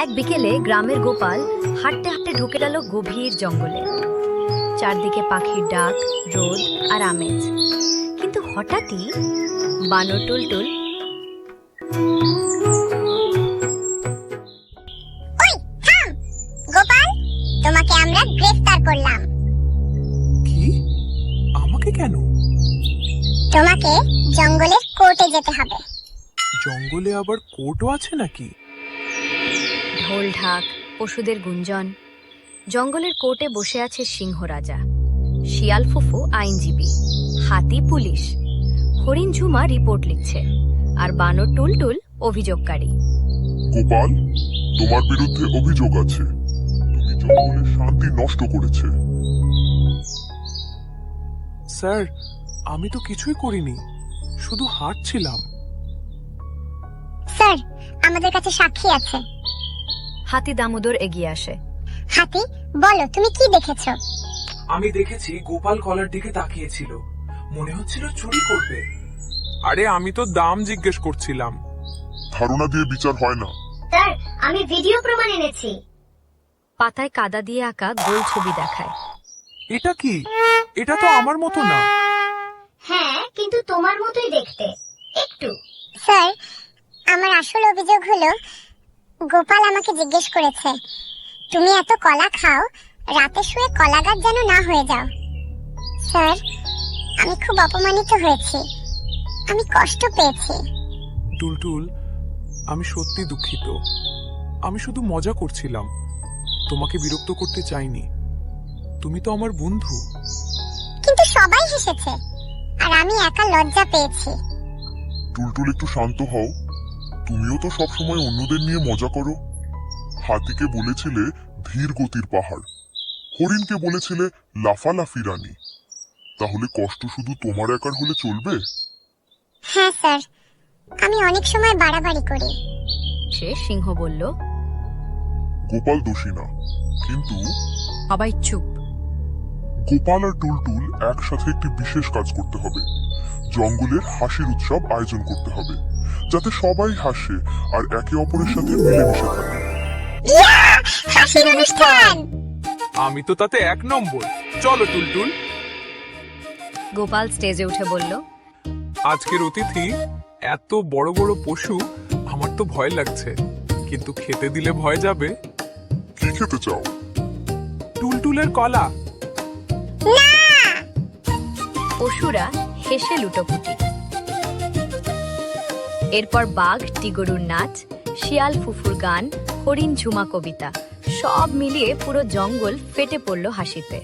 এক বিকেলে গ্রামের গোপাল হাঁটতে হাঁটতে ঢুকে গেল গভীর জঙ্গলে। চারদিকে পাখির ডাক, রোদ আর আমেজ। কিন্তু হঠাৎই বানর টুলটুল ওই থাম গোপাল, তোমাকে আমরা গ্রেফতার করলাম। কি? আমাকে কেন? তোমাকে জঙ্গলের কোর্টে যেতে হবে। জঙ্গলে আবার কোর্টও আছে নাকি? ঢোল ঢাক, পশুদের গুঞ্জন। জঙ্গলের কোর্টে বসে আছে সিংহ রাজা, শিয়াল ফুফু আইনজীবী, হাতি পুলিশ, হরিণ ঝুমা রিপোর্ট লিখছে, আর বানর টুলটুল অভিযোগকারী। গোপাল, তোমার বিরুদ্ধে অভিযোগ আছে। তুমি জঙ্গলের শান্তি নষ্ট করেছে। স্যার, আমি তো কিছুই করিনি, শুধু হাঁটছিলাম। স্যার, আমাদের কাছে সাক্ষী আছে। হাতি দামোদর এগিয়ে আসে। হাতি, বলো তুমি কি দেখেছো? আমি দেখেছি গোপাল কলার দিকে তাকিয়েছিল, মনে হচ্ছিল চুরি করবে। আরে আমি তো দাম জিজ্ঞেস করছিলাম। ধারণা দিয়ে বিচার হয় না। স্যার, আমি ভিডিও প্রমাণ এনেছি। পাতায় কাদা দিয়ে আঁকা গোল ছবি দেখায়। এটা কি? এটা তো আমার মতো না। হ্যাঁ, কিন্তু তোমার মতোই দেখতে একটু। স্যার, আমার আসল অভিযোগ হলো গোপাল আমাকে জিজ্ঞেস করেছে, তুমি এত কলা খাও, রাতে শুয়ে কলা গাছ যেন না হয়ে যাও। স্যার, আমি খুব অপমানিত হয়েছি, আমি কষ্ট পেয়েছি। টুলটুল, আমি সত্যি দুঃখিত। আমি শুধু মজা করছিলাম, তোমাকে বিরক্ত করতে চাইনি। তুমি তো আমার বন্ধু। কিন্তু সবাই হেসেছে, আর আমি একা লজ্জা পেয়েছি। টুলটুল, একটু শান্ত হও। তুমিও তো সবসময় অন্যদের নিয়ে মজা করো। হাতিকে বলেছিলে ধীর গতির পাহাড়, হরিণকে বলেছিলে লাফালাফি রানী। তাহলে কষ্ট শুধু তোমার একার হলে চলবে? হ্যাঁ স্যার, আমি অনেক সময় বাড়াবাড়ি করি। সে সিংহ বলল। গোপাল দোষী না, কিন্তু সবাই চুপ। গোপাল আর টুলটুল একসাথে একটি বিশেষ কাজ করতে হবে। জঙ্গলের হাসির উৎসব আয়োজন করতে হবে, যাতে সবাই হাসে আর একে অপরের সাথে মিলেমিশে থাকে। হাসির অনুষ্ঠান। আমি তো তাতে 1 নম্বর। চলো টুলটুল। গোপাল স্টেজে উঠে বলল, আজকের অতিথি এত বড় বড় পশু, আমার তো ভয় লাগছে, কিন্তু খেতে দিলে ভয় যাবে। কি খেতে চাও? টুলটুলের কলা। পশুরা হেসে লুটোপুটি। এরপর বাঘ টিগরুর নাচ, শিয়াল ফুফুর গান, হরিণ ঝুমা কবিতা, সব মিলিয়ে পুরো জঙ্গল ফেটে পড়ল হাসিতে।